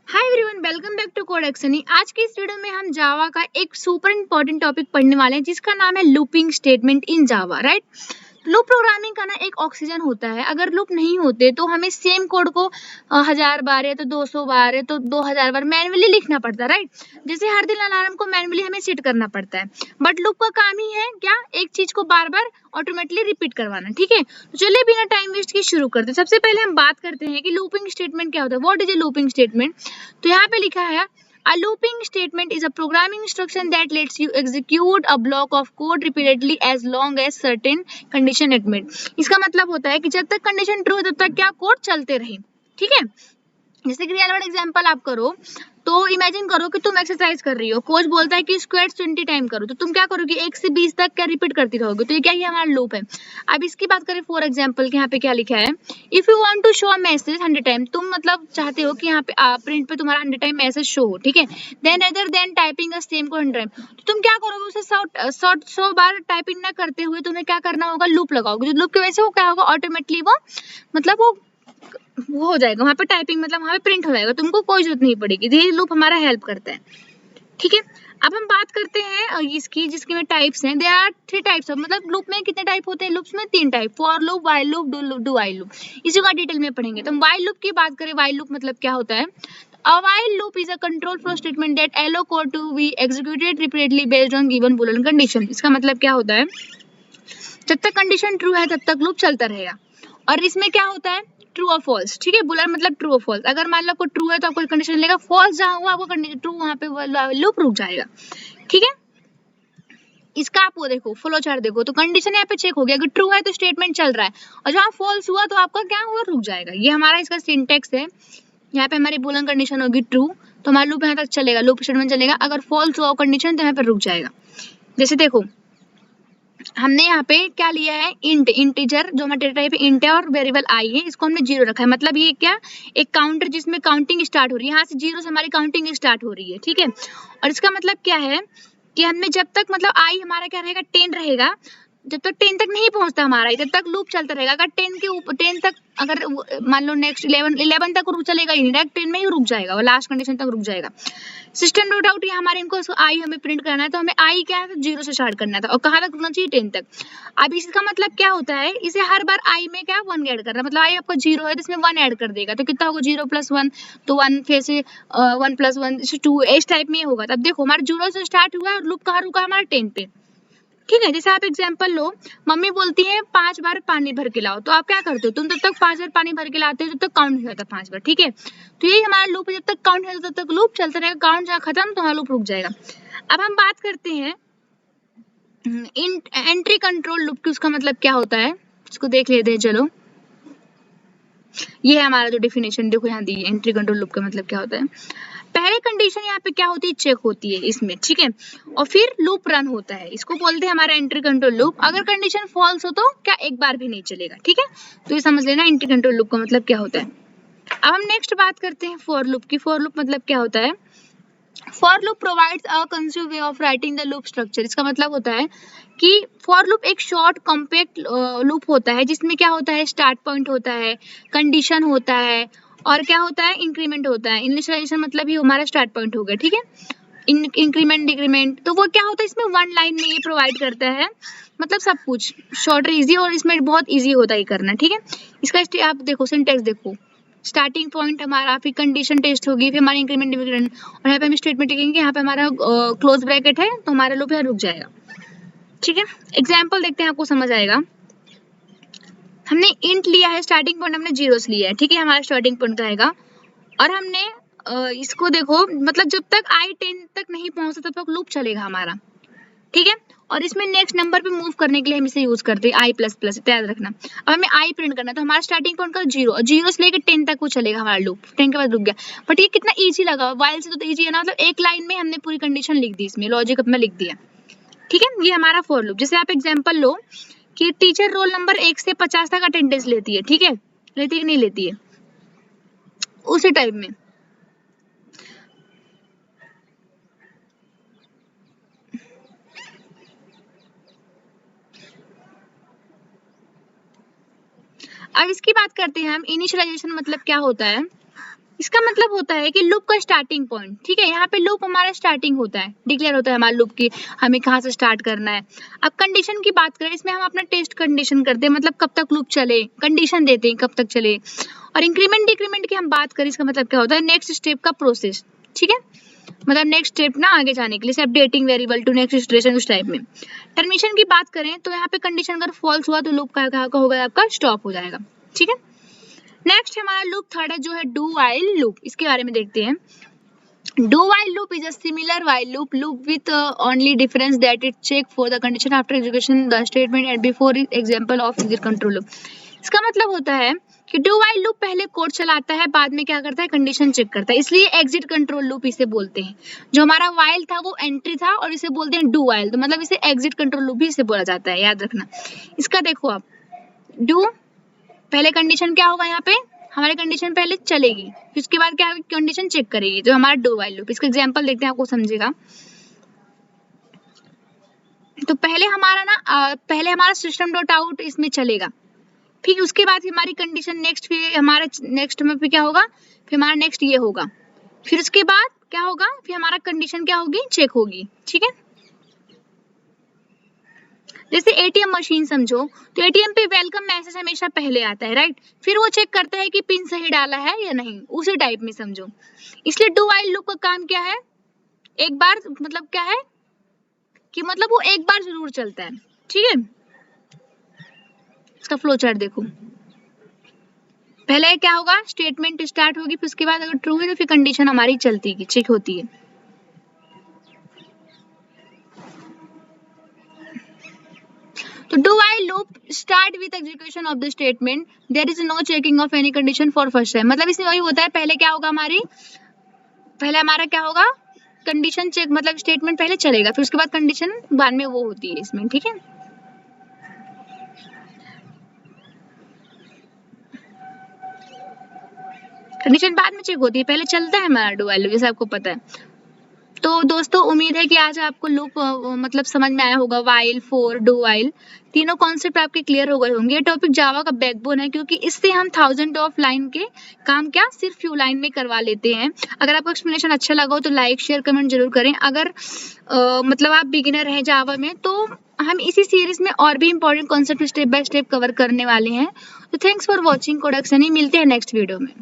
Hi everyone, welcome back to कोडेक्सनी। आज की इस वीडियो में हम जावा का एक सुपर इंपॉर्टेंट टॉपिक पढ़ने वाले हैं जिसका नाम है looping statement in Java. Right, loop programming का ना एक ऑक्सीजन होता है। अगर लूप नहीं होते तो हमें सेम कोड को 1000 बार या तो 200 बार या तो 2000 बार मैन्युअली लिखना पड़ता है। राइट, जैसे हर दिन अलार्म को मैन्युअली हमें सेट करना पड़ता है, बट लूप का काम ही है क्या, एक चीज को बार बार ऑटोमेटिकली रिपीट करवाना। ठीक है, तो चलिए बिना टाइम वेस्ट के शुरू करते हैं। सबसे पहले हम बात करते हैं कि लूपिंग स्टेटमेंट क्या होता है। What is a looping statement? तो यहाँ पे लिखा है A looping statement is a programming instruction that lets you execute a block of code repeatedly as long as certain condition is met। इसका मतलब होता है कि जब तक कंडीशन ट्रू है तब तक क्या कोड चलते रहे। ठीक है, जैसे कि रियल वर्ल्ड एग्जांपल आप करो तो इमेजिन करो कि तुम एक्सरसाइज कर रही हो, कोच बोलता है कि स्क्वाट्स 20 टाइम करो, तो तुम क्या करोगे, 1 से 20 तक क्या रिपीट करती रहोगे। तो ये क्या, ये हमारा लूप है। अब इसकी बात करें फॉर एग्जांपल कि यहाँ पे क्या लिखा है, if you want to show a message 100 time, तुम मतलब चाहते हो कि यहाँ पे प्रिंट पे तुम्हारा 100 टाइम मैसेज शो हो। ठीक है, then other than typing a same को 100 टाइम, तो तुम क्या करोगे, उसे 100 बार टाइपिंग ना करते हुए तुम्हें क्या करना होगा, लूप लगाओगे। जो लूप की वजह से वो क्या होगा, ऑटोमेटिकली वो मतलब वो हो जाएगा, वहां पे टाइपिंग मतलब वहां पे प्रिंट हो जाएगा, तुमको कोई जरूरत नहीं पड़ेगी। ये लूप हमारा हेल्प करता है। ठीक है, अब हम बात करते हैं इसकी, जिसके में टाइप्स हैं। देयर आर 3 टाइप्स ऑफ, मतलब लूप में कितने टाइप होते हैं, लूप्स में 3 type, for loop, while loop, do while loop. इसी को डिटेल में पढ़ेंगे। तो हम व्हाइल लूप की बात करें, व्हाइल लूप मतलब क्या होता है, A while loop is a control flow statement that allow code to be executed repeatedly based on given boolean condition। इसका मतलब क्या होता है, जब तक कंडीशन ट्रू है तब तक लूप चलता रहेगा। और इसमें क्या होता है, ट्रू और फॉल्स। ठीक है, बुलर मतलब ट्रू और फॉल्स। अगर मान लो आपको ट्रू है तो आपको कंडीशन लेगा, फॉल्स जहां हुआ आपको कंडीशन ट्रू, वहां पे लूप रुक जाएगा। ठीक है, इसका आप वो देखो, फ्लो चार्ट देखो, तो कंडीशन यहाँ पे चेक हो गया, अगर ट्रू है तो स्टेटमेंट चल रहा है, और जहां फॉल्स हुआ तो आपका क्या हुआ, रुक जाएगा। ये हमारा इसका सिंटेक्स है। यहाँ पे हमारी बुलन कंडीशन होगी ट्रू तो हमारा लूप यहाँ तक चलेगा, लूप स्टेटमेंट चलेगा। अगर फॉल्स हुआ कंडीशन तो यहाँ पे रुक जाएगा। जैसे देखो, हमने यहाँ पे क्या लिया है, इंट, इंटीजर जो हमारे डेटा टाइप इंट है, और वेरिएबल आई है, इसको हमने 0 रखा है। मतलब ये क्या, एक काउंटर जिसमें काउंटिंग स्टार्ट हो रही है, यहाँ से 0 से हमारी काउंटिंग स्टार्ट हो रही है। ठीक है, और इसका मतलब क्या है कि हमने जब तक मतलब आई हमारा क्या रहेगा, 10 रहेगा, जब तक 10 तक नहीं पहुंचता हमारा, तब तक लूप चलता रहेगा। अगर 10 के ऊपर 10 तक, अगर मान लो नेक्स्ट 11 तक रुक चलेगा ही नहीं, डायरेक्ट 10 में ही रुक जाएगा, वो लास्ट कंडीशन तक रुक जाएगा। सिस्टम डॉट आउट, ये हमारे इनको आई हमें प्रिंट करना है, तो हमें आई क्या है, 0 से स्टार्ट करना था, और कहाँ तक रुकना चाहिए, 10 तक। अब इसका मतलब क्या होता है, इसे हर बार आई में क्या 1 ऐड करना, मतलब आई आपका 0 है तो इसमें 1 ऐड कर देगा, तो कितना होगा, 0 + 1, तो 1 फिर से 1 + 1 2, इस टाइप में होगा। तब देखो हमारा 0 से स्टार्ट हुआ है और लूप कहाँ रुका है, हमारा 10 पे। ठीक है, जैसे आप एग्जांपल लो, मम्मी बोलती है 5 बार पानी भर के लाओ, तो आप क्या करते हो, तुम तब तक 5 बार पानी भर के लाते हो जब तक काउंट हो जाता है 5 बार। ठीक है, तो यही हमारा लूप है, जब तक काउंट है तब तक लूप चलता रहेगा, काउंट जहाँ खत्म तो वहाँ लूप रुक जाएगा। अब हम बात करते हैं एंट्री कंट्रोल लूप की, उसका मतलब क्या होता है, इसको देख लेते हैं। चलो, ये है हमारा जो डेफिनेशन, देखो यहाँ दी है, एंट्री कंट्रोल लूप का मतलब क्या होता है। पहले कंडीशन यहाँ पे क्या होती है, चेक होती है इसमें। ठीक है, और फिर लूप रन होता है, इसको बोलते हैं हमारा एंट्री कंट्रोल लूप। अगर कंडीशन फॉल्स हो तो क्या एक बार भी नहीं चलेगा। ठीक है, तो ये समझ लेना एंट्री कंट्रोल लूप का मतलब क्या होता है। अब हम नेक्स्ट बात करते हैं फॉर लूप की। फॉर लूप मतलब क्या होता है, for loop provides a constructive way of writing the loop structure. इसका मतलब होता है कि फॉर लूप एक शॉर्ट कॉम्पैक्ट लूप होता है, जिसमें क्या होता है, स्टार्ट पॉइंट होता है, कंडीशन होता है, और क्या होता है, इंक्रीमेंट होता है। इनिशियलाइजेशन मतलब ये हमारा स्टार्ट पॉइंट हो गया। ठीक है, इंक्रीमेंट डिक्रीमेंट, तो वो क्या होता है, इसमें 1 लाइन में ये प्रोवाइड करता है, मतलब सब कुछ शॉर्ट इजी, और इसमें बहुत इजी होता है करना। ठीक है, इसका आप देखो, सिंटेक्स देखो, स्टार्टिंग पॉइंट हमारा, फिर कंडीशन टेस्ट होगी, फिर हमारी इंक्रीमेंट डिक्रीमेंट, और यहाँ पे हम स्टेटमेंट लिखेंगे, यहाँ पे हमारा क्लोज ब्रैकेट है, तो हमारा लूप यहाँ रुक जाएगा। ठीक है, एग्जाम्पल देखते हैं, आपको समझ आएगा। हमने इंट लिया है, स्टार्टिंग पॉइंट हमने 0 से लिया है। ठीक है, हमारा स्टार्टिंग पॉइंट आएगा, और हमने इसको देखो, मतलब जब तक आई 10 तक नहीं पहुंचता तब तक लूप चलेगा हमारा। ठीक है, और इसमें नेक्स्ट नंबर पे मूव करने के लिए हम इसे यूज करते हैं i++, याद रखना। अब हमें आई प्रिंट करना है, तो हमारा स्टार्टिंग पॉइंट का 0, और 0 से लेकर 10 तक वो चलेगा हमारा लूप, 10 के बाद रुक गया। बट ये कितना इजी लगा, वाइल से तो इजी है ना, मतलब एक लाइन में हमने पूरी कंडीशन लिख दी, इसमें लॉजिक अपना लिख दिया। ठीक है, ये हमारा फॉर लूप। जैसे आप एग्जाम्पल लो कि टीचर रोल नंबर 1 से 50 तक अटेंडेंस लेती है। ठीक है, लेती है कि नहीं लेती है, उसी टाइप में। अब इसकी बात करते हैं हम, इनिशियलाइजेशन मतलब क्या होता है। इसका मतलब होता है कि लूप का स्टार्टिंग पॉइंट, ठीक है, यहाँ पे लूप हमारा स्टार्टिंग होता है, डिक्लेयर होता है हमारा लूप की हमें कहाँ से स्टार्ट करना है। अब कंडीशन की बात करें, इसमें हम अपना टेस्ट कंडीशन करते हैं, मतलब कब तक लूप चले, कंडीशन देते हैं कब तक चले। और इंक्रीमेंट डिक्रीमेंट की हम बात करें, इसका मतलब क्या होता है, नेक्स्ट स्टेप का प्रोसेस, ठीक है, मतलब नेक्स्ट स्टेप ना आगे जाने के लिए, updating variable to next iteration उस टाइप में। टर्मिनेशन की बात करें तो यहाँ पे कंडीशन अगर फॉल्स हुआ तो लूप का होगा आपका स्टॉप हो जाएगा, ठीक है। नेक्स्ट हमारा लूप थर्ड है जो है डू वाइल लूप, इसके बारे में देखते हैं। Do while loop is a similar while loop with only difference that it check for the condition after execution the statement and before example of exit control loop। इसका मतलब होता है कि do while loop पहले code चलाता है, बाद में क्या करता है, कंडीशन चेक करता है, इसलिए एग्जिट कंट्रोल लूप इसे बोलते हैं। जो हमारा while था वो एंट्री था और इसे बोलते हैं do while, तो मतलब इसे एग्जिट कंट्रोल लूप भी इसे बोला जाता है, याद रखना। इसका देखो आप, do पहले कंडीशन क्या होगा, यहाँ पे हमारी कंडीशन पहले चलेगी, फिर उसके बाद क्या कंडीशन चेक करेगी, जो हमारा डू वाइल लूप। इसका एग्जांपल देखते हैं, आपको समझेगा। तो पहले हमारा सिस्टम डॉट आउट इसमें चलेगा, फिर उसके बाद हमारी कंडीशन नेक्स्ट, फिर हमारा नेक्स्ट में फिर क्या होगा, फिर हमारा नेक्स्ट ये होगा, फिर उसके बाद क्या होगा, फिर हमारा कंडीशन क्या होगी, चेक होगी, ठीक है। जैसे एटीएम मशीन समझो, तो एटीएम पे वेलकम मैसेज हमेशा पहले आता है, राइट, फिर वो चेक करता है कि पिन सही डाला है या नहीं, उसी टाइप में समझो। इसलिए डू व्हाइल लूप का काम क्या है, एक बार, मतलब क्या है कि मतलब वो एक बार जरूर चलता है, ठीक है। इसका फ्लो चार्ट देखो, पहले क्या होगा, स्टेटमेंट स्टार्ट होगी, फिर उसके बाद अगर ट्रू है तो फिर कंडीशन हमारी चलती है, चेक होती है। तो do while loop start with execution of the statement, there is no checking of any condition for first time। मतलब इसमें वही होता है, पहले क्या होगा, पहले हमारा क्या होगा, कंडीशन चेक, मतलब स्टेटमेंट पहले चलेगा, फिर उसके बाद कंडीशन बाद में वो होती है इसमें, ठीक है। कंडीशन बाद में चेक होती है, पहले चलता है हमारा डू व्हाइल लूप, जैसे आपको पता है। तो दोस्तों उम्मीद है कि आज आपको लूप मतलब समझ में आया होगा, वाइल, फॉर, डू वाइल, तीनों कॉन्सेप्ट आपके क्लियर हो गए होंगे। ये टॉपिक जावा का बैकबोन है, क्योंकि इससे हम थाउजेंड ऑफ लाइन के काम क्या सिर्फ फ्यू लाइन में करवा लेते हैं। अगर आपको एक्सप्लेनेशन अच्छा लगा हो तो लाइक शेयर कमेंट जरूर करें। अगर मतलब आप बिगिनर हैं जावा में, तो हम इसी सीरीज में और भी important concept step by step cover करने वाले हैं। तो thanks for watching code action, मिलते हैं नेक्स्ट वीडियो में।